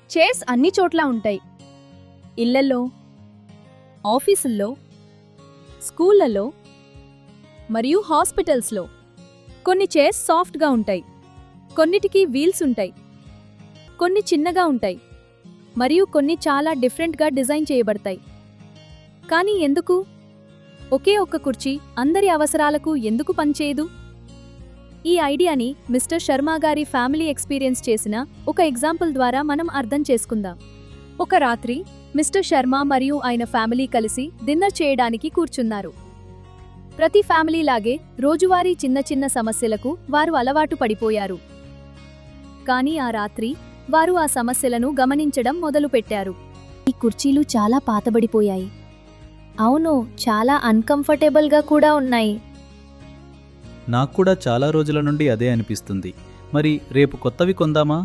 Chairs అన్ని చోట్ల ఉంటాయి. ఇళ్లల్లో, ఆఫీసుల్లో, స్కూళ్లలో మరియు హాస్పిటల్స్లో. కొన్ని చైర్స్ సాఫ్ట్గా ఉంటాయి, కొన్నిటికి వీల్స్ ఉంటాయి, కొన్ని చిన్నగా ఉంటాయి మరియు కొన్ని చాలా డిఫరెంట్గా డిజైన్ చేయబడతాయి. కానీ ఎందుకు ఒకే ఒక్క కుర్చీ అందరి అవసరాలకు ఎందుకు పనిచేయదు? ఈ ఐడియాని మిస్టర్ శర్మ గారి ఫ్యామిలీ ఎక్స్పీరియన్స్ చేసిన ఒక ఎగ్జాంపుల్ ద్వారా మనం అర్థం చేసుకుందాం. ఒక రాత్రి మిస్టర్ శర్మ మరియు ఆయన ఫ్యామిలీ కలిసి డిన్నర్ చేయడానికి కూర్చున్నారు. ప్రతి ఫ్యామిలీలాగే రోజువారీ చిన్న చిన్న సమస్యలకు వారు అలవాటు పడిపోయారు. కానీ ఆ రాత్రి వారు ఆ సమస్యలను గమనించడం మొదలుపెట్టారు. ఈ కుర్చీలు చాలా పాతబడిపోయాయి. అవును, చాలా అన్కంఫర్టబుల్గా కూడా ఉన్నాయి. నాకు కూడా చాలా రోజుల నుండి అదే అనిపిస్తుంది. మరి రేపు కొత్తవి కొందామా?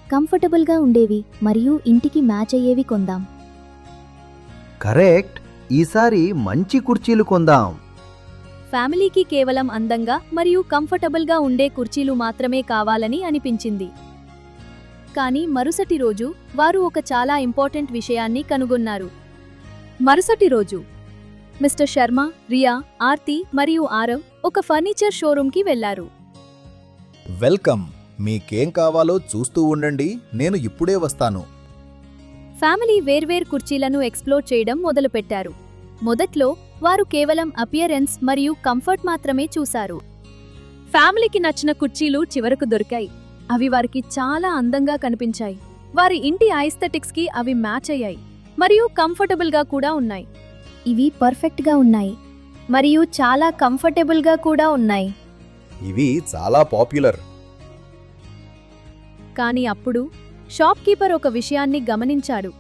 కంఫర్టబుల్గా ఉండేవి మరియు ఇంటికి మ్యాచ్ అయ్యేవి కొందాం. కరెక్ట్. ఈసారి మంచి కుర్చీలు కొందాం. ఫ్యామిలీకి కేవలం అందంగా మరియు కంఫర్టబుల్గా ఉండే కుర్చీలు మాత్రమే కావాలని అనిపించింది. కానీ మరుసటి రోజు వారు ఒక చాలా ఇంపార్టెంట్ విషయాన్ని కనుగొన్నారు. మరుసటి రోజు మిస్టర్ శర్మ, రియా, ఆర్తి మరియు ఆరవ్ ఒక ఫర్నిచర్ షోరూంకి వెళ్లారు. వెల్కమ్. మీకేం కావాలో చూస్తూ ఉండండి, నేను ఇప్పుడే వస్తాను. ఫ్యామిలీ వేర్వేరు కుర్చీలను ఎక్స్ప్లోర్ చేయడం మొదలుపెట్టారు. మొదట్లో వారు కేవలం అపియరెన్స్ మరియు కంఫర్ట్ మాత్రమే చూశారు. ఫ్యామిలీకి నచ్చిన కుర్చీలు చివరకు దొరికాయి. అవి వారికి చాలా అందంగా కనిపించాయి. వారి ఇంటి ఐస్థెటిక్స్కి అవి మ్యాచ్ అయ్యాయి మరియు కంఫర్టబుల్గా కూడా ఉన్నాయి. ఇవి పర్ఫెక్ట్గా ఉన్నాయి మరియు చాలా కంఫర్టబుల్గా కూడా ఉన్నాయి. ఇవి చాలా పాపులర్. కానీ అప్పుడు షాప్ కీపర్ ఒక విషయాన్ని గమనించాడు.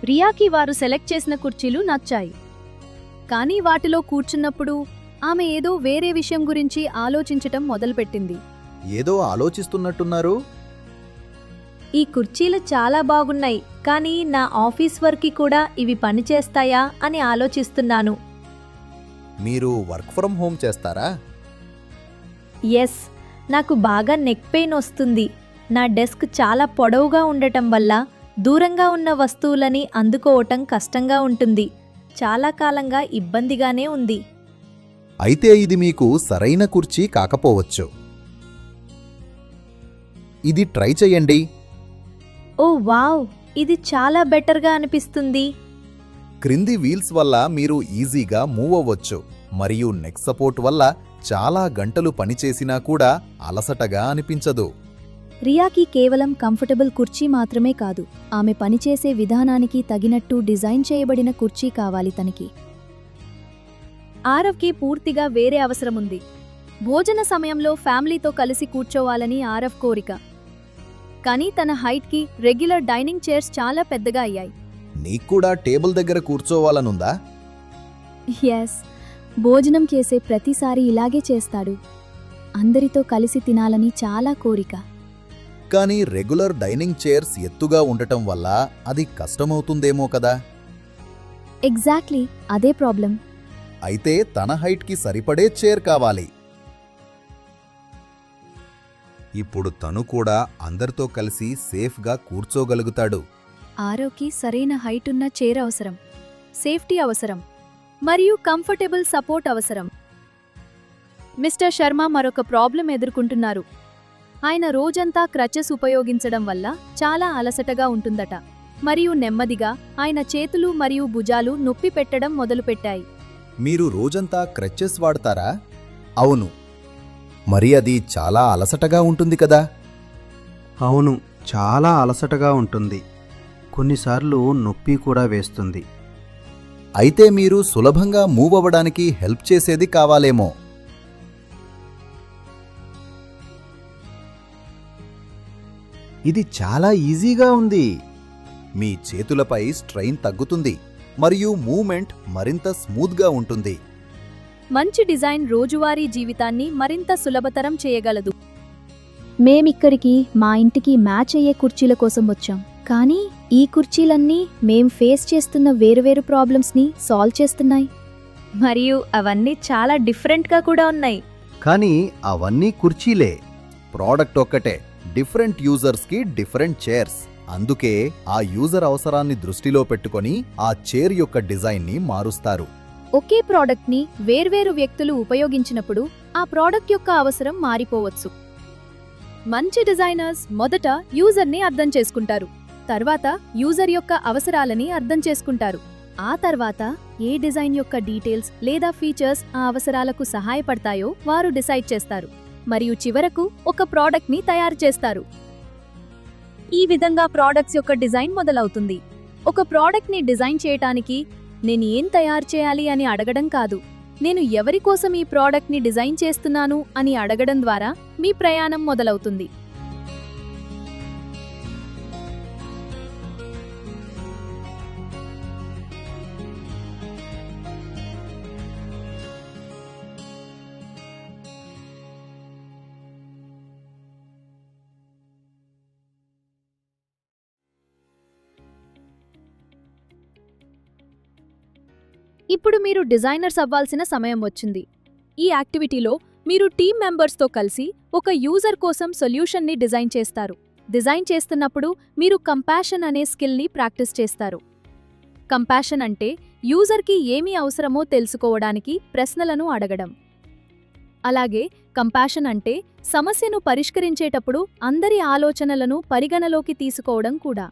రియాకి వారు సెలెక్ట్ చేసిన కుర్చీలు నచ్చాయి, కానీ వాటిలో కూర్చున్నప్పుడు ఆమె ఏదో వేరే విషయం గురించి ఆలోచించటం మొదలుపెట్టింది. ఏదో ఆలోచిస్తున్నట్టున్నారు. ఈ కుర్చీలు చాలా బాగున్నాయి, కానీ నా ఆఫీస్ వర్క్కి కూడా ఇవి పనిచేస్తాయా అని ఆలోచిస్తున్నాను. మీరు వర్క్ ఫ్రమ్ హోమ్ చేస్తారా? ఎస్, నాకు బాగా నెక్ పెయిన్ వస్తుంది. నా డెస్క్ చాలా పొడవుగా ఉండటం వల్ల దూరంగా ఉన్న వస్తువులని అందుకోవటం కష్టంగా ఉంటుంది. చాలా కాలంగా ఇబ్బందిగానే ఉంది. అయితే ఇది మీకు సరైన కుర్చీ కాకపోవచ్చు. ఇది ట్రై చెయ్యండి. ఓ వావ్, ఇది చాలా బెటర్గా అనిపిస్తుంది. క్రింది వీల్స్ వల్ల మీరు ఈజీగా మూవ్ అవ్వచ్చు మరియు నెక్ సపోర్ట్ వల్ల చాలా గంటలు పనిచేసినా కూడా అలసటగా అనిపించదు. రియాకి కేవలం కంఫర్టబుల్ కుర్చీ మాత్రమే కాదు, ఆమె పనిచేసే విధానానికి తగినట్టు డిజైన్ చేయబడిన కుర్చీ కావాలి తనకి. ఆరవ్కి పూర్తిగా వేరే అవసరముంది. భోజన సమయంలో ఫ్యామిలీతో కలిసి కూర్చోవాలని ఆరవ్ కోరిక. కానీ తన హైట్కి రెగ్యులర్ డైనింగ్ చైర్స్ చాలా పెద్దగా అయ్యాయి. నీక్కూడా టేబుల్ దగ్గర కూర్చోవాలనుందా? ఎస్, భోజనం చేసే ప్రతిసారి ఇలాగే చేస్తాడు. అందరితో కలిసి తినాలని చాలా కోరిక. కానీ రెగ్యులర్ డైనింగ్ చైర్స్ ఎత్తుగా ఉండటం వల్ల అది కష్టమవుతుందేమో కదా. ఎగ్జాక్ట్లీ, అదే ప్రాబ్లం. అయితే తన హైట్కి సరిపడే చైర్ కావాలి. ఇప్పుడు తను కూడా అందరితో కలిసి సేఫ్గా కూర్చోగలుగుతాడు. ఆరవ్కి సరైన హైట్ ఉన్న చైర్ అవసరం, సేఫ్టీ అవసరం మరియు కంఫర్టబుల్ సపోర్ట్ అవసరం. మిస్టర్ శర్మ మరొక ప్రాబ్లం ఎదుర్కొంటున్నారు. ఆయన రోజంతా క్రచెస్ ఉపయోగించడం వల్ల చాలా అలసటగా ఉంటుందట మరియు నెమ్మదిగా ఆయన చేతులు మరియు భుజాలు నొప్పి పెట్టడం మొదలుపెట్టాయి. మీరు రోజంతా క్రచెస్ వాడతారా? అవును. మరి అది చాలా అలసటగా ఉంటుంది కదా. అవును, చాలా అలసటగా ఉంటుంది. కొన్నిసార్లు నొప్పి కూడా వేస్తుంది. అయితే మీరు సులభంగా మూవ్ అవ్వడానికి హెల్ప్ చేసేది కావాలేమో. ఇది చాలా ఈజీగా ఉంది. మీ చేతులపై స్ట్రెయిన్ తగ్గుతుంది మరియు మూవ్మెంట్ మరింత స్మూత్గా ఉంటుంది. మంచి డిజైన్ రోజువారీ జీవితాన్ని మరింత సులభతరం చేయగలదు. మేమిక్కడికి మా ఇంటికి మ్యాచ్ అయ్యే కుర్చీల కోసం వచ్చాం, కానీ ఈ కుర్చీలన్నీ మేం ఫేస్ చేస్తున్న వేరువేరు ప్రాబ్లమ్స్ని సాల్వ్ చేస్తున్నాయి. మరియు అవన్నీ చాలా డిఫరెంట్గా కూడా ఉన్నాయి. కానీ అవన్నీ కుర్చీలే. ప్రోడక్ట్ ఒక్కటే, డిఫరెంట్ యూజర్స్కి డిఫరెంట్ చైర్స్. అందుకే ఆ యూజర్ అవసరాన్ని దృష్టిలో పెట్టుకొని ఆ చైర్ యొక్క డిజైన్ని మారుస్తారు. ఒకే ప్రోడక్ట్ని వేర్వేరు వ్యక్తులు ఉపయోగించినప్పుడు ఆ ప్రోడక్ట్ యొక్క అవసరం మారిపోవచ్చు. మంచి డిజైనర్స్ మొదట యూజర్ని అర్థం చేసుకుంటారు, తర్వాత యూజర్ యొక్క అవసరాలని అర్థం చేసుకుంటారు. ఆ తర్వాత ఏ డిజైన్ యొక్క డీటెయిల్స్ లేదా ఫీచర్స్ ఆ అవసరాలకు సహాయపడతాయో వారు డిసైడ్ చేస్తారు, మరియు చివరకు ఒక ప్రోడక్ట్ని తయారు చేస్తారు. ఈ విధంగా ప్రోడక్ట్స్ యొక్క డిజైన్ మొదలవుతుంది. ఒక ప్రోడక్ట్ని డిజైన్ చేయటానికి నేను ఏం తయారు చేయాలి అని అడగడం కాదు, నేను ఎవరి కోసం ఈ ప్రోడక్ట్ని డిజైన్ చేస్తున్నాను అని అడగడం ద్వారా మీ ప్రయాణం మొదలవుతుంది. ఇప్పుడు మీరు డిజైనర్స్ అవ్వాల్సిన సమయం వచ్చింది. ఈ యాక్టివిటీలో మీరు టీమ్ మెంబర్స్తో కలిసి ఒక యూజర్ కోసం సొల్యూషన్ని డిజైన్ చేస్తారు. డిజైన్ చేస్తున్నప్పుడు మీరు కంపాషన్ అనే స్కిల్ని ప్రాక్టీస్ చేస్తారు. కంపాషన్ అంటే యూజర్కి ఏమి అవసరమో తెలుసుకోవడానికి ప్రశ్నలను అడగడం. అలాగే కంపాషన్ అంటే సమస్యను పరిష్కరించేటప్పుడు అందరి ఆలోచనలను పరిగణలోకి తీసుకోవడం కూడా.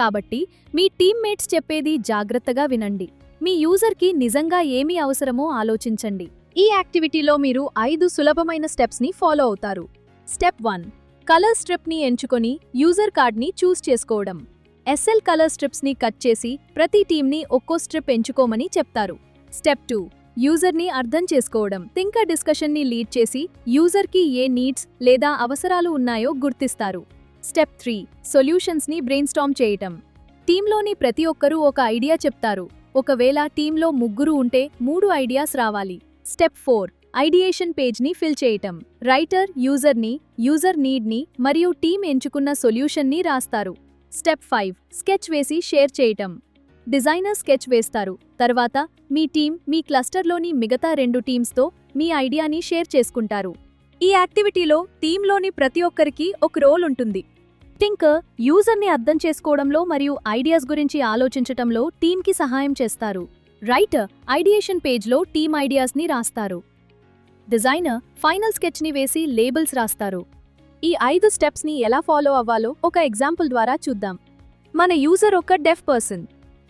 కాబట్టి మీ టీమ్మేట్స్ చెప్పేది జాగ్రత్తగా వినండి. మీ యూజర్కి నిజంగా ఏమి అవసరమో ఆలోచించండి. ఈ యాక్టివిటీలో మీరు 5 సులభమైన స్టెప్స్ని ఫాలో అవుతారు. స్టెప్ 1, కలర్ స్ట్రిప్ని ఎంచుకొని యూజర్ కార్డ్ని చూస్ చేసుకోవడం. ఎస్ఎల్ కలర్ స్ట్రిప్స్ని కట్ చేసి ప్రతి టీమ్ని ఒక్కో స్ట్రిప్ ఎంచుకోమని చెప్తారు. స్టెప్ 2, యూజర్ని అర్థం చేసుకోవడం. థింకర్ డిస్కషన్ని లీడ్ చేసి యూజర్కి ఏ నీడ్స్ లేదా అవసరాలు ఉన్నాయో గుర్తిస్తారు. స్టెప్ 3, సొల్యూషన్స్ని బ్రెయిన్స్టార్మ్ చేయటం. టీంలోని ప్రతి ఒక్కరూ ఒక ఐడియా చెప్తారు. ఒకవేళ టీంలో 3 ఉంటే 3 ఐడియాస్ రావాలి. స్టెప్ 4, ఐడియేషన్ పేజ్ని ఫిల్ చేయటం. రైటర్ యూజర్ని, యూజర్ నీడ్ని మరియు టీం ఎంచుకున్న సొల్యూషన్ని రాస్తారు. స్టెప్ 5, స్కెచ్ వేసి షేర్ చేయటం. డిజైనర్ స్కెచ్ వేస్తారు. తర్వాత మీ టీం మీ క్లస్టర్లోని మిగతా 2 టీమ్స్తో మీ ఐడియాని షేర్ చేసుకుంటారు. ఈ యాక్టివిటీలో టీంలోని ప్రతి ఒక్కరికి ఒక రోల్ ఉంటుంది. థింకర్ యూజర్ని అర్థం చేసుకోవడంలో మరియు ఐడియాస్ గురించి ఆలోచించటంలో టీంకి సహాయం చేస్తారు. రైటర్ ఐడియేషన్ పేజ్లో టీమ్ ఐడియాస్ని రాస్తారు. డిజైనర్ ఫైనల్ స్కెచ్ని వేసి లేబుల్స్ రాస్తారు. ఈ 5 స్టెప్స్ని ఎలా ఫాలో అవ్వాలో ఒక ఎగ్జాంపుల్ ద్వారా చూద్దాం. మన యూజర్ ఒక డెఫ్ పర్సన్.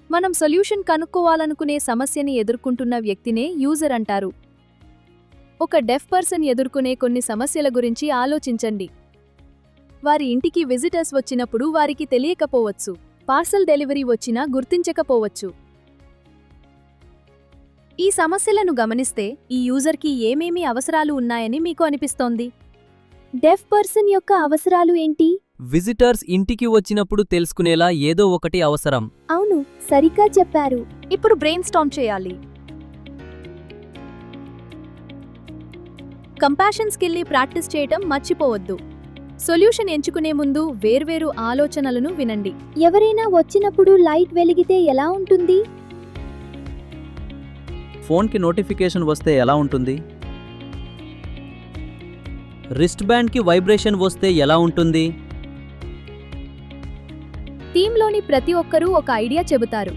మనం సొల్యూషన్ కనుక్కోవాలనుకునే సమస్యని ఎదుర్కొంటున్న వ్యక్తినే యూజర్ అంటారు. ఒక డెఫ్ పర్సన్ ఎదుర్కొనే కొన్ని సమస్యల గురించి ఆలోచించండి. వారి ఇంటికి విజిటర్స్ వచ్చినప్పుడు వారికి తెలియకపోవచ్చు, పార్సల్ డెలివరీ వచ్చినా గుర్తించకపోవచ్చు. ఈ సమస్యలను గమనిస్తే ఈ యూజర్కి ఏమేమి అవసరాలు ఉన్నాయని మీకు అనిపిస్తోంది? డెఫ్ పర్సన్ యొక్క అవసరాలు ఏంటి? విజిటర్స్ ఇంటికి వచ్చినప్పుడు తెలుసుకునేలా ఏదో ఒకటి అవసరం. అవును, సరిగ్గా చెప్పారు. ఇప్పుడు బ్రెయిన్ స్టార్మ్ చేయాలి. కంపాషన్ స్కిల్ని ప్రాక్టీస్ చేయటం మర్చిపోవద్దు. సొల్యూషన్ ఎంచుకునే ముందు వేర్వేరు ఆలోచనలను వినండి. ఎవరైనా వచ్చినప్పుడు లైట్ వెలిగితే ఎలా ఉంటుంది? ఫోన్కి నోటిఫికేషన్ వస్తే ఎలా ఉంటుంది? రిస్ట్ బ్యాండ్కి వైబ్రేషన్ వస్తే ఎలా ఉంటుంది? టీంలోని ప్రతి ఒక్కరూ ఒక ఐడియా చెబుతారు.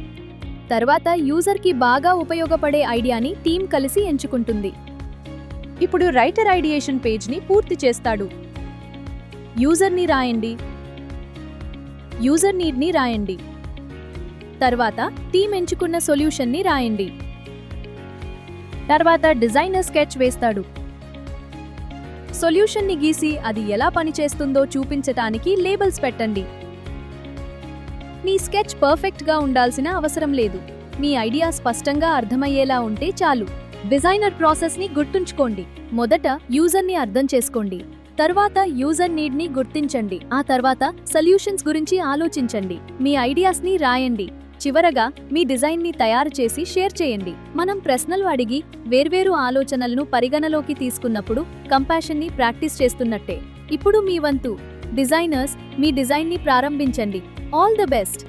తర్వాత యూజర్కి బాగా ఉపయోగపడే ఐడియాని టీం కలిసి ఎంచుకుంటుంది. ఇప్పుడు రైటర్ ఐడియేషన్ పేజ్ని పూర్తి చేస్తాడు. యూజర్ని రాయండి, యూజర్ నీడ్ని రాయండి. తర్వాత టీం ఎంచుకున్న సొల్యూషన్ని రాయండి. తర్వాత డిజైనర్ స్కెచ్ వేస్తాడు. సొల్యూషన్ని గీసి అది ఎలా పనిచేస్తుందో చూపించటానికి లేబుల్స్ పెట్టండి. మీ స్కెచ్ పర్ఫెక్ట్గా ఉండాల్సిన అవసరం లేదు. మీ ఐడియా స్పష్టంగా అర్థమయ్యేలా ఉంటే చాలు. డిజైనర్ ప్రాసెస్ని గుర్తుంచుకోండి. మొదట యూజర్ని అర్థం చేసుకోండి. తర్వాత యూజర్ నీడ్ని గుర్తించండి. ఆ తర్వాత సొల్యూషన్స్ గురించి ఆలోచించండి. మీ ఐడియాస్ని రాయండి. చివరగా మీ డిజైన్ని తయారు చేసి షేర్ చేయండి. మనం ప్రశ్నలు అడిగి వేర్వేరు ఆలోచనలను పరిగణలోకి తీసుకున్నప్పుడు కంపాషన్ని ప్రాక్టీస్ చేస్తున్నట్టే. ఇప్పుడు మీ వంతు. డిజైనర్స్ మీ డిజైన్ని ప్రారంభించండి. All the best.